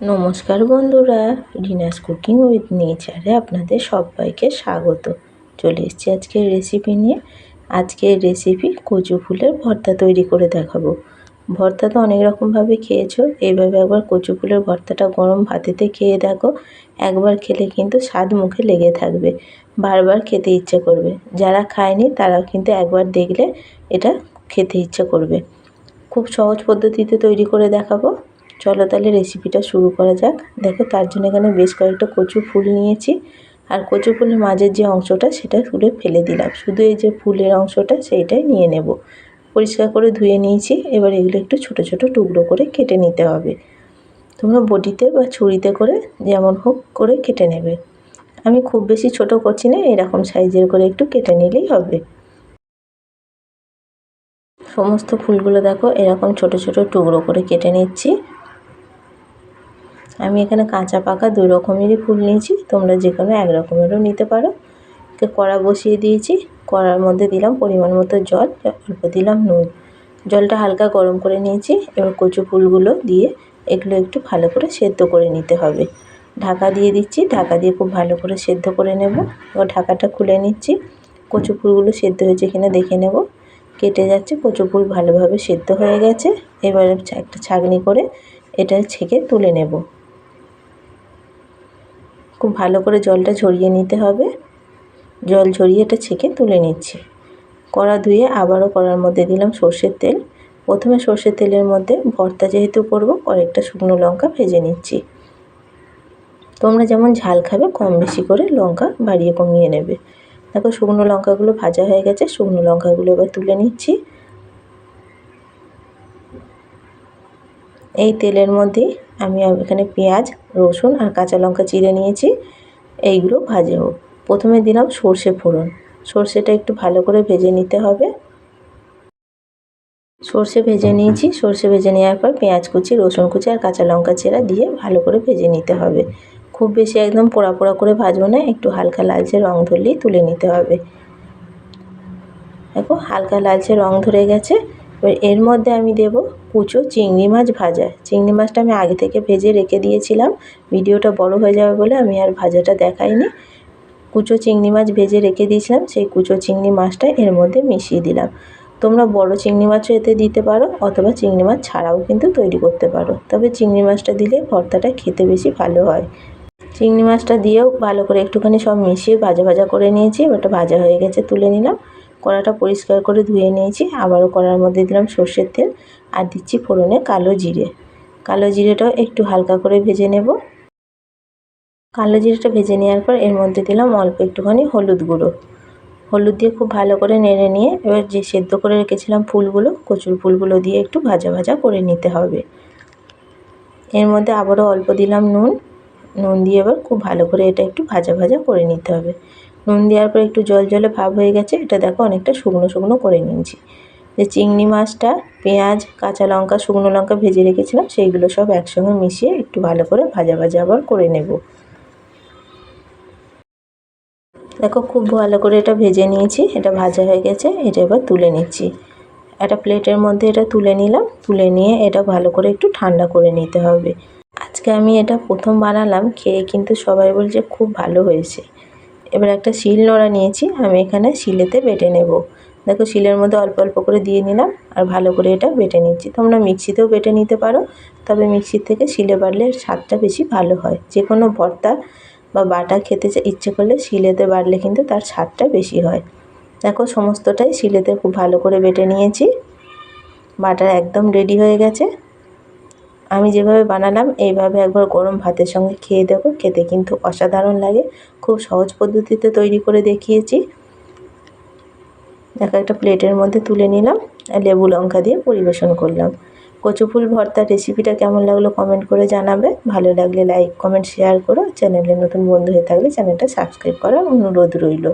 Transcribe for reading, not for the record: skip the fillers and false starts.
নমস্কার বন্ধুরা, Rina's cooking with নেচারে আপনাদের সবাইকে স্বাগত। চলে এসেছি আজকের রেসিপি নিয়ে। আজকের রেসিপি কচু ফুলের ভর্তা তৈরি করে দেখাবো। ভর্তা তো অনেক রকমভাবে খেয়েছো, এইভাবে একবার কচু ফুলের ভর্তাটা গরম ভাতেতে খেয়ে দেখো। একবার খেলে কিন্তু স্বাদ মুখে লেগে থাকবে, বারবার খেতে ইচ্ছে করবে। যারা খায়নি তারাও কিন্তু একবার দেখলে এটা খেতে ইচ্ছে করবে। খুব সহজ পদ্ধতিতে তৈরি করে দেখাবো। চলো তাহলে রেসিপিটা শুরু করা যাক। দেখো, তার জন্য এখানে বেশ কয়েকটা কচু ফুল নিয়েছি, আর কচু ফুলের মাঝের যে অংশটা সেটা তুলে ফেলে দিলাম, শুধু এই যে ফুলের অংশটা সেইটাই নিয়ে নেব। পরিষ্কার করে ধুয়ে নিয়েছি। এবার এগুলো একটু ছোট ছোট টুকরো করে কেটে নিতে হবে। তোমরা বটিতে বা ছুরিতে করে যেমন হোক করে কেটে নেবে। আমি খুব বেশি ছোট করছি না, এরকম সাইজের করে একটু কেটে নিলেই হবে। সমস্ত ফুলগুলো দেখো এরকম ছোট ছোট টুকরো করে কেটে নিচ্ছি। আমি এখানে কাঁচা পাকা দুই রকমেরই ফুল নিয়েছি, তোমরা যে কোনো এক রকমেরও নিতে পারো। কড়া বসিয়ে দিয়েছি, কড়ার মধ্যে দিলাম পরিমাণ মতো জল, অল্প দিলাম নুন। জলটা হালকা গরম করে নিয়েছি। এবার কচু ফুলগুলো দিয়ে এগুলো একটু ভালো করে সেদ্ধ করে নিতে হবে। ঢাকা দিয়ে দিচ্ছি, ঢাকা দিয়ে খুব ভালো করে সেদ্ধ করে নেব। এবার ঢাকাটা খুলে নিচ্ছি। কচু ফুলগুলো সেদ্ধ হয়েছে কিনা দেখে নেব। কেটে যাচ্ছে, কচু ফুল ভালোভাবে সেদ্ধ হয়ে গেছে। এবার একটা ছাঁকনি করে এটা ছেঁকে তুলে নেব। খুব ভালো করে জলটা ঝরিয়ে নিতে হবে। জল ঝরিয়ে এটা ছেঁকে তুলে নিচ্ছি। কড়া ধুয়ে আবারও কড়ার মধ্যে দিলাম সর্ষের তেল। প্রথমে সর্ষের তেলের মধ্যে ভর্তা যেহেতু করব, কয়েকটা শুকনো লঙ্কা ভেজে নিচ্ছি। তোমরা যেমন ঝাল খাবে কম বেশি করে লঙ্কা বাড়িয়ে কমিয়ে নেবে। দেখো শুকনো লঙ্কাগুলো ভাজা হয়ে গেছে, শুকনো লঙ্কাগুলো এবার তুলে নিচ্ছি। এই তেলের মধ্যেই আমি এখানে পেঁয়াজ, রসুন আর কাঁচা লঙ্কা চিড়ে নিয়েছি, এইগুলো ভাজবো। প্রথমে দিলাম সর্ষে ফোড়ন। সর্ষেটা একটু ভালো করে ভেজে নিতে হবে। সর্ষে ভেজে নিয়েছি। সর্ষে ভেজে নেওয়ার পর পেঁয়াজ কুচি, রসুন কুচি আর কাঁচা লঙ্কা চেরা দিয়ে ভালো করে ভেজে নিতে হবে। খুব বেশি একদম পোড়া পোড়া করে ভাজবো না, একটু হালকা লালচে রং ধরলেই তুলে নিতে হবে। দেখো হালকা লালচে রং ধরে গেছে। এবার এর মধ্যে আমি দেব কুচো চিংড়ি মাছ ভাজা। চিংড়ি মাছটা আমি আগে থেকে ভেজে রেখে দিয়েছিলাম, ভিডিওটা বড় হয়ে যাবে বলে আমি আর ভাজাটা দেখাইনি। কুচো চিংড়ি মাছ ভেজে রেখে দিয়েছিলাম, সেই কুচো চিংড়ি মাছটা এর মধ্যে মিশিয়ে দিলাম। তোমরা বড় চিংড়ি মাছও এতে দিতে পারো, অথবা চিংড়ি মাছ ছাড়াও কিন্তু তৈরি করতে পারো, তবে চিংড়ি মাছটা দিলে ভর্তাটা খেতে বেশি ভালো হয়। চিংড়ি মাছটা দিয়েও ভালো করে একটুখানি সব মিশিয়ে ভাজা ভাজা করে নিয়েছি। ওটা ভাজা হয়ে গেছে, তুলে নিলাম। কড়াটা পরিষ্কার করে ধুয়ে নিয়েছি। আবারও কড়ার মধ্যে দিলাম সর্ষের তেল আর দিচ্ছি ফোড়নে কালো জিরে। কালো জিরেটাও একটু হালকা করে ভেজে নেব। কালো জিরেটা ভেজে নেওয়ার পর এর মধ্যে দিলাম অল্প একটুখানি হলুদ গুঁড়ো। হলুদ দিয়ে খুব ভালো করে নেড়ে নিয়ে এবার যে সেদ্ধ করে রেখেছিলাম ফুলগুলো, কচুর ফুলগুলো দিয়ে একটু ভাজা ভাজা করে নিতে হবে। এর মধ্যে আবারও অল্প দিলাম নুন। নুন দিয়ে এবার খুব ভালো করে এটা একটু ভাজা ভাজা করে নিতে হবে। নুন দেওয়ার পর একটু জল জলে ভাব হয়ে গেছে। এটা দেখো অনেকটা শুকনো শুকনো করে নিয়েছি। যে চিংড়ি মাছটা, পেঁয়াজ, কাঁচা লঙ্কা, শুকনো লঙ্কা ভেজে রেখেছিলাম, সেইগুলো সব একসঙ্গে মিশিয়ে একটু ভালো করে ভাজা ভাজা আবার করে নেব। দেখো খুব ভালো করে এটা ভেজে নিয়েছি, এটা ভাজা হয়ে গেছে। এটা এবার তুলে নিচ্ছি। একটা প্লেটের মধ্যে এটা তুলে নিলাম। তুলে নিয়ে এটা ভালো করে একটু ঠান্ডা করে নিতে হবে। আজকে আমি এটা প্রথম বানালাম, খেয়ে কিন্তু সবাই বলছে খুব ভালো হয়েছে। এবার একটা শিল নোড়া নিয়েছি, আমি এখানে শিলেতে বেটে নেব। দেখো শিলের মধ্যে অল্প অল্প করে দিয়ে নিলাম আর ভালো করে এটা বেটে নিচ্ছি। তোমরা মিক্সিতেও বেটে নিতে পারো, তবে মিক্সির থেকে শিলে বাটলে স্বাদটা বেশি ভালো হয়। যে কোনো ভর্তা বা বাটা খেতে ইচ্ছে করলে শিলেতে বাটলে কিন্তু তার স্বাদটা বেশি হয়। দেখো সমস্তটাই শিলেতে খুব ভালো করে বেটে নিয়েছি। বাটা একদম রেডি হয়ে গেছে। আমি যেভাবে বানালাম এইভাবে একবার গরম ভাতের সঙ্গে খেয়ে দেখো, খেতে কিন্তু অসাধারণ লাগে। খুব সহজ পদ্ধতিতে তৈরি করে দেখিয়েছি। দেখো একটা প্লেটের মধ্যে তুলে নিলাম আর লেবু লঙ্কা দিয়ে পরিবেশন করলাম। কচু ফুল ভর্তার রেসিপিটা কেমন লাগলো কমেন্ট করে জানাবে। ভালো লাগলে লাইক, কমেন্ট, শেয়ার করো। চ্যানেলে নতুন বন্ধু হয়ে থাকলে চ্যানেলটা সাবস্ক্রাইব করার অনুরোধ রইল।